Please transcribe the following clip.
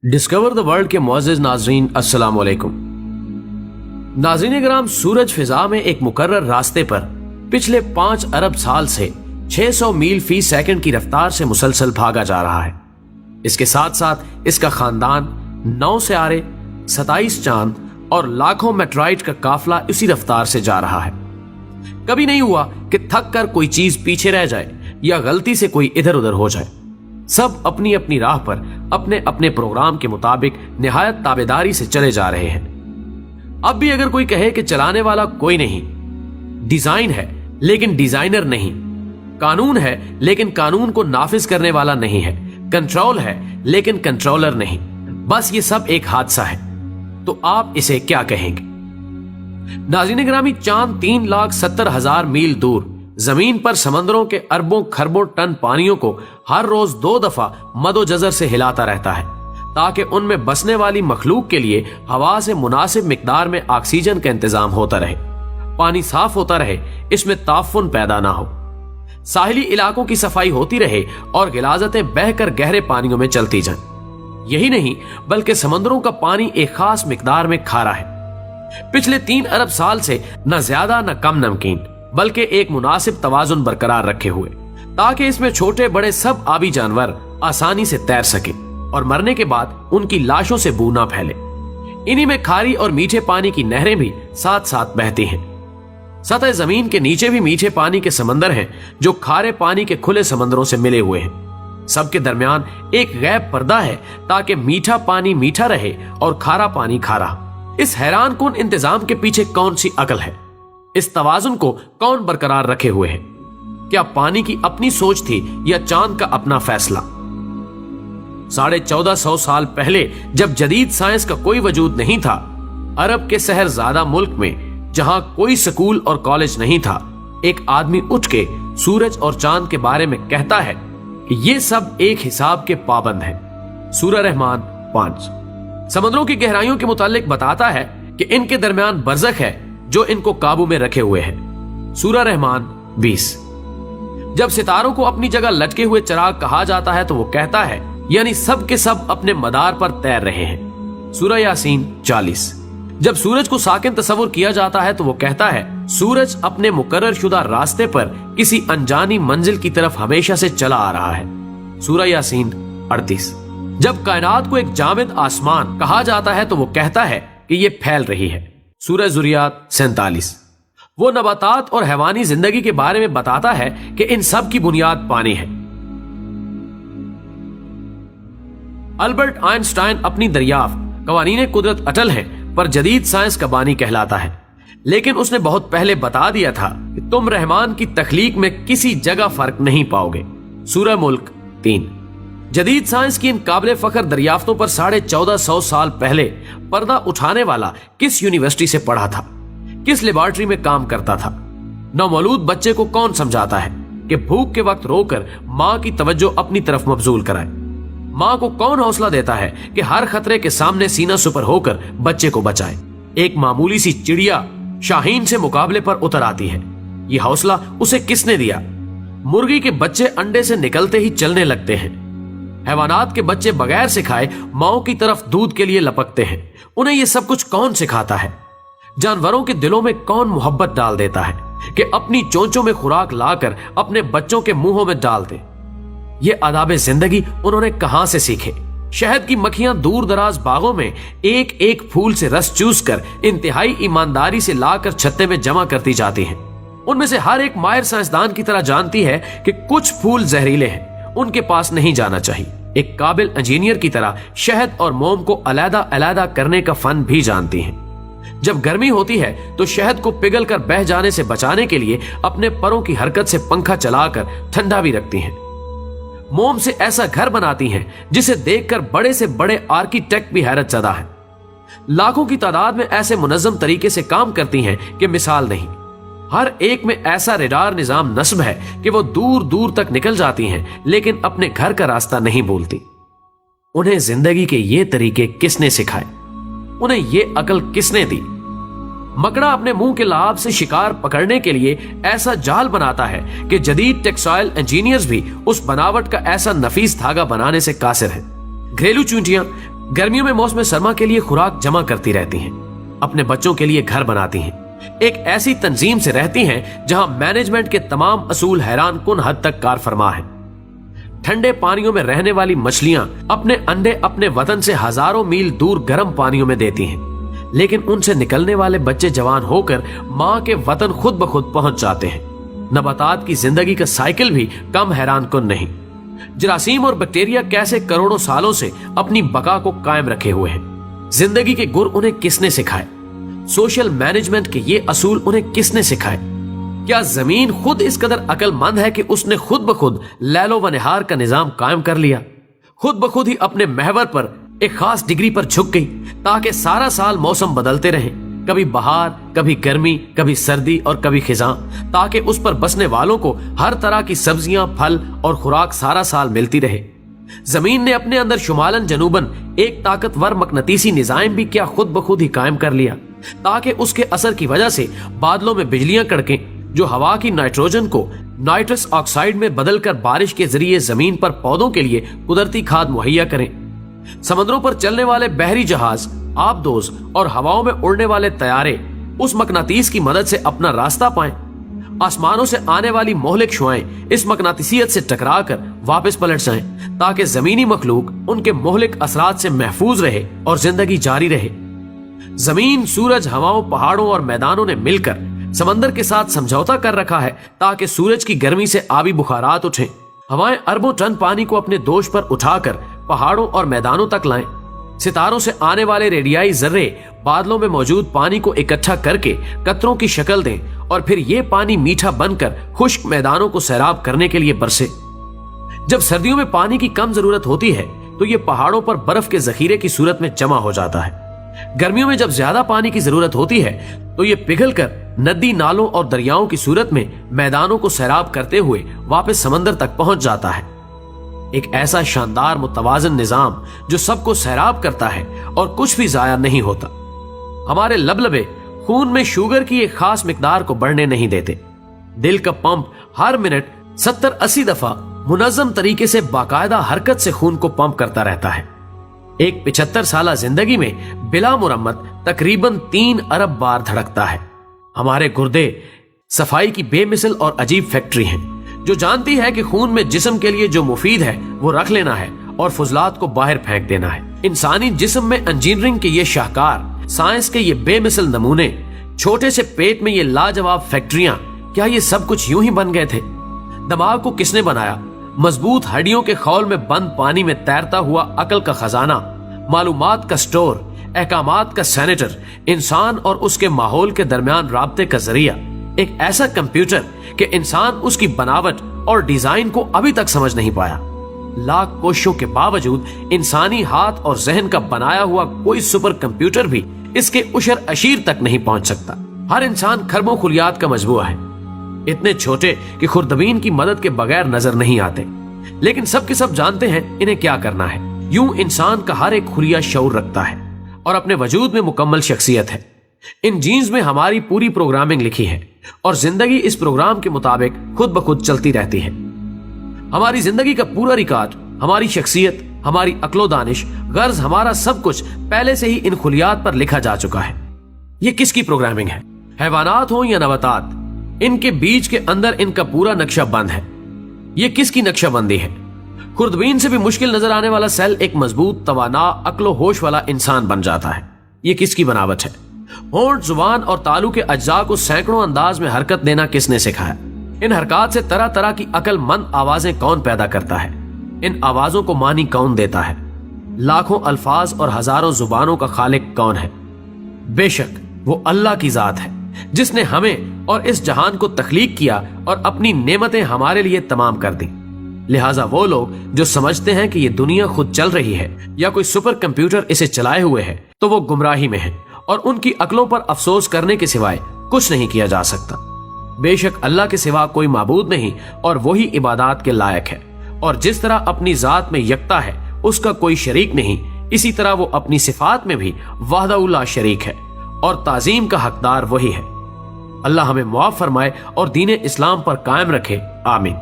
Discover the world के मुअज़्ज़िज़ नाज़रीन, अस्सलाम वालेकुम। नाज़रीन कराम, सूरज फिजा में एक मुकर्रर रास्ते पर पिछले 5 अरब साल से 600 मील फी सेकंड की रफ्तार से मुसलसल भागा जा रहा है। इसके साथ साथ इसका खानदान 9 सियारे, 27 चांद और लाखों मेट्राइट का काफिला इसी रफ्तार से जा रहा है। कभी नहीं हुआ कि थक कर कोई चीज पीछे रह जाए या गलती से कोई इधर उधर हो जाए। सब अपनी अपनी राह पर अपने अपने प्रोग्राम के मुताबिक निहायत ताबेदारी से चले जा रहे हैं। अब भी अगर कोई कहे कि चलाने वाला कोई नहीं, डिजाइन है लेकिन डिजाइनर नहीं, कानून है लेकिन कानून को नाफिज करने वाला नहीं है, कंट्रोल है लेकिन कंट्रोलर नहीं, बस ये सब एक हादसा है, तो आप इसे क्या कहेंगे? नाज़रीन गिरामी, चांद 3,70,000 मील दूर जमीन पर समंदरों के अरबों खरबों टन पानियों को हर रोज 2 दफा मदोजजर से हिलाता रहता है ताकि उनमें बसने वाली मखलूक के लिए हवा से मुनासिब मिकदार में ऑक्सीजन का इंतजाम होता रहे, पानी साफ होता रहे, इसमें ताफुन पैदा ना हो, साहिली इलाकों की सफाई होती रहे और गिलाजतें बहकर गहरे पानियों में चलती जाएं। यही नहीं बल्कि समंदरों का पानी एक खास मिकदार में खारा है। पिछले 3 अरब साल से न ज्यादा न कम नमकीन बल्कि एक मुनासिब तवाजुन बरकरार रखे हुए ताकि इसमें छोटे बड़े सब आबी जानवर आसानी से तैर सके और मरने के बाद उनकी लाशों से बू ना फैले। इन्हीं में खारी और मीठे पानी की नहरें भी साथ साथ बहती हैं। सतह जमीन के नीचे भी मीठे पानी के समंदर हैं जो खारे पानी के खुले समंदरों से मिले हुए हैं। सबके दरमियान एक गैब पर्दा है ताकि मीठा पानी मीठा रहे और खारा पानी खारा। इस हैरान कुन इंतजाम के पीछे कौन सी अकल है? इस तवाजुन को कौन बरकरार रखे हुए है? क्या पानी की अपनी सोच थी या चांद का अपना फैसला? 1450 साल पहले जब जदीद साइंस का कोई वजूद नहीं था, अरब के शहरजादा मुल्क में जहां कोई स्कूल और कॉलेज नहीं था, एक आदमी उठ के सूरज और चांद के बारे में कहता है कि ये सब एक हिसाब के पाबंद हैं। सूरह रहमान 5 समंदरों की गहराइयों के मुतालिक बताता है कि इनके दरमियान बरज़ख है जो इनको काबू में रखे हुए है। सूरह रहमान 20 जब सितारों को अपनी जगह लटके हुए चिराग कहा जाता है तो वो कहता है यानी सब के सब अपने मदार पर तैर रहे हैं। सूरह यासीन 40 जब सूरज को साकिन तस्वुर किया जाता है तो वो कहता है सूरज अपने मुकर्रर शुदा रास्ते पर किसी अनजानी मंजिल की तरफ हमेशा से चला आ रहा है। सूरह यासीन 38 जब कायनात को एक जामिद आसमान कहा जाता है तो वो कहता है कि ये फैल रही है। सूरह ज़ुरियात 47 वो नबातात और हैवानी जिंदगी के बारे में बताता है कि इन सब की बुनियाद पानी है। अल्बर्ट आइंस्टाइन अपनी दरियाफ्त कवानीने कुदरत अटल है पर जदीद साइंस का बानी कहलाता है, लेकिन उसने बहुत पहले बता दिया था कि तुम रहमान की तख्लीक में किसी जगह फर्क नहीं पाओगे। सूरह मुल्क 3 जदीद साइंस की इन काबिल फख्र दरियाफ्तों पर 1450 साल पहले पर्दा उठाने वाला किस यूनिवर्सिटी से पढ़ा था, किस लेबोरेटरी में काम करता था? नौमौलूद बच्चे को कौन समझाता है कि भूख के वक्त रोकर माँ की तवज्जो अपनी तरफ मबजूल कराए? माँ को कौन हौसला देता है कि हर खतरे के सामने सीना सुपर होकर बच्चे को बचाए? एक मामूली सी चिड़िया शाहीन से मुकाबले पर उतर आती है। ये हौसला उसे किसने दिया? मुर्गी के बच्चे अंडे से निकलते ही चलने लगते हैं। हैवानात के बच्चे बगैर सिखाए माओ की तरफ दूध के लिए लपकते हैं। उन्हें यह सब कुछ कौन सिखाता है? जानवरों के दिलों में कौन मोहब्बत डाल देता है कि अपनी चोंचों में खुराक लाकर अपने बच्चों के मुंहों में डाल दे? ये आदाबे जिंदगी उन्होंने कहां से सीखे? शहद की मक्खियां दूर दराज बागों में एक एक फूल से रस चूस कर इंतहाई ईमानदारी से लाकर छत्ते में जमा करती जाती हैं। उनमें से हर एक माहिर साइंसदान की तरह जानती है कि कुछ फूल जहरीले हैं, उनके पास नहीं जाना चाहिए। एक काबिल इंजीनियर की तरह शहद और मोम को अलग अलग करने का फन भी जानती हैं। जब गर्मी होती है तो शहद को पिघल कर बह जाने से बचाने के लिए अपने परों की हरकत से पंखा चलाकर ठंडा भी रखती हैं। मोम से ऐसा घर बनाती हैं जिसे देखकर बड़े से बड़े आर्किटेक्ट भी हैरत ज़दा हैं। लाखों की तादाद में ऐसे मुनज़्ज़म तरीके से काम करती हैं कि मिसाल नहीं। हर एक में ऐसा रेडार निजाम नस्ब है कि वो दूर दूर तक निकल जाती हैं लेकिन अपने घर का रास्ता नहीं भूलती। उन्हें जिंदगी के ये तरीके किसने सिखाए? उन्हें ये अकल किसने दी? मकड़ा अपने मुंह के लाभ से शिकार पकड़ने के लिए ऐसा जाल बनाता है कि जदीद टेक्सटाइल इंजीनियर्स भी उस बनावट का ऐसा नफीस धागा बनाने से कासिर है। घरेलू चूंटियां गर्मियों में मौसम सरमा के लिए खुराक जमा करती रहती हैं, अपने बच्चों के लिए घर बनाती हैं, एक ऐसी तंजीम से रहती हैं जहां मैनेजमेंट के तमाम असूल हैरान कुन हद तक कार फरमा है। ठंडे पानियों में रहने वाली मछलियां अपने अंडे अपने वतन से हजारों मील दूर गर्म पानियों में देती हैं, लेकिन उनसे निकलने वाले बच्चे जवान होकर मां के वतन खुद ब खुद पहुंच जाते हैं। नबातात की जिंदगी का साइकिल भी कम हैरान कुन नहीं। जरासीम और बैक्टीरिया कैसे करोड़ों सालों से अपनी बका को कायम रखे हुए हैं। जिंदगी के गुर उन्हें किसने सिखाए? सोशल मैनेजमेंट के ये असूल उन्हें किसने सिखाए? क्या जमीन खुद इस कदर अक्लमंद है कि उसने खुद ब खुद लैलो व निहार का निजाम कायम कर लिया? खुद ब खुद ही अपने महवर पर एक खास डिग्री पर झुक गई ताकि सारा साल मौसम बदलते रहे, कभी बहार, कभी गर्मी, कभी सर्दी और कभी खिजां, ताकि उस पर बसने वालों को हर तरह की सब्जियां, फल और खुराक सारा साल मिलती रहे। जमीन ने अपने अंदर शुमालन जनूबन एक ताकतवर मकनतीसी निजाम भी क्या खुद ब खुद ही कायम कर लिया, ताकि उसके असर की वजह से बादलों में बिजलियां कड़कें जो हवा की नाइट्रोजन को नाइट्रस ऑक्साइड में बदलकर बारिश के जरिए जमीन पर पौधों के लिए कुदरती खाद मुहैया करें। समंदरों पर चलने वाले बहरी जहाज, आबदोज और हवाओं में उड़ने वाले तैयारे उस मकनातीस की मदद से अपना रास्ता पाएं। आसमानों से आने वाली मोहलिक शुआएं इस मकनातीसियत से टकराकर वापस पलट जाएं, ताकि जमीनी मखलूक उनके मोहलिक असरात से महफूज रहे और जिंदगी जारी रहे। जमीन, सूरज, हवाओं, पहाड़ों और मैदानों ने मिलकर समंदर के साथ समझौता कर रखा है ताकि सूरज की गर्मी से आबी बुखारात उठें। हवाएं अरबों टन पानी को अपने दोष पर उठाकर पहाड़ों और मैदानों तक लाएं। सितारों से आने वाले रेडियाई जर्रे बादलों में मौजूद पानी को इकट्ठा करके कतरों की शक्ल दें और फिर ये पानी मीठा बनकर खुश्क मैदानों को सैराब करने के लिए बरसे। जब सर्दियों में पानी की कम जरूरत होती है तो ये पहाड़ों पर बर्फ के जखीरे की सूरत में जमा हो जाता है। गर्मियों में जब ज्यादा पानी की जरूरत होती है तो ये पिघलकर नदी, नालों और दरियाओं की सूरत में मैदानों को सैराब करते हुए वापस समंदर तक पहुंच जाता है। एक ऐसा शानदार मुतवाजन निजाम जो सबको सैराब करता है और कुछ भी जाया नहीं होता। हमारे लबलबे खून में शुगर की एक खास मिकदार को बढ़ने नहीं देते। दिल का पंप हर मिनट 70-80 दफा मुनज़्ज़म तरीके से बाकायदा हरकत से खून को पंप करता रहता है। एक 75 साला जिंदगी में बिला मुरम्मत तकरीबन 3 अरब बार धड़कता है। हमारे गुर्दे सफाई की बेमिसल और अजीब फैक्ट्री हैं जो जानती है कि खून में जिस्म के लिए जो मुफीद है वो रख लेना है और फुजलात को बाहर फेंक देना है। इंसानी जिस्म में इंजीनियरिंग के ये शाहकार, साइंस के ये बेमिसल नमूने, छोटे से पेट में ये लाजवाब फैक्ट्रियां, क्या ये सब कुछ यूं ही बन गए थे? दिमाग को किसने बनाया? मजबूत हड्डियों के खौल में बंद पानी में तैरता हुआ अकल का खजाना, मालूमात का स्टोर, अहकामात का सेनेटर, इंसान और उसके माहौल के दरमियान राब्ते का जरिया, एक ऐसा कंप्यूटर कि इंसान उसकी बनावट और डिजाइन को अभी तक समझ नहीं पाया। लाख कोशिशों के बावजूद इंसानी हाथ और जहन का बनाया हुआ कोई सुपर कंप्यूटर भी इसके उशर अशीर तक नहीं पहुंच सकता। हर इंसान खरबों खुलियात का मजबूआ है, इतने छोटे कि खुर्दबीन की मदद के बगैर नजर नहीं आते, लेकिन सब के सब जानते हैं इन्हें क्या करना है। यूं इंसान का हर एक खुलिया शऊर रखता है और अपने वजूद में मुकम्मल शख्सियत है। इन जीन्स में हमारी पूरी प्रोग्रामिंग लिखी है और जिंदगी इस प्रोग्राम के मुताबिक खुद ब खुद चलती रहती है। हमारी जिंदगी का पूरा रिकॉर्ड, हमारी शख्सियत, हमारी अक्लो दानिश, गर्ज, हमारा सब कुछ पहले से ही इन खुलियात पर लिखा जा चुका है। ये किसकी प्रोग्रामिंग है? हैवानात हो या नबातात, इनके बीच के अंदर इनका पूरा नक्शा बंद है। ये किसकी नक्शाबंदी है? खुर्दबीन से भी मुश्किल नजर आने वाला सेल एक मजबूत, तवाना, अक्लो होश वाला इंसान बन जाता है। ये किसकी बनावट है? होंठ, जुबान और तालू के अज्जा को सैकड़ों अंदाज में हरकत देना किसने सिखाया? इन हरकत से तरह तरह की अक्लमंद आवाजें कौन पैदा करता है? इन आवाजों को मानी कौन देता है? लाखों अल्फाज और हजारों जुबानों का खालिक कौन है? बेशक वो अल्लाह की जात है जिसने हमें और इस जहान को तख्लीक किया और अपनी नेमतें हमारे लिए तमाम कर दी। लिहाजा वो लोग जो समझते हैं कि ये दुनिया खुद चल रही है या कोई सुपर कंप्यूटर इसे चलाए हुए है, तो वो गुमराही में है और उनकी अक्लों पर अफसोस करने के सिवाय कुछ नहीं किया जा सकता। बेशक अल्लाह के सिवा कोई माबूद नहीं और वही इबादत के लायक है, और जिस तरह अपनी जात में यकता है, उसका कोई शरीक नहीं, इसी तरह वो अपनी सिफात में भी वाहदहु ला शरीक है और ताजीम का हकदार वही है। अल्लाह हमें मुआफ फरमाए और दीन इस्लाम पर कायम रखे। आमीन।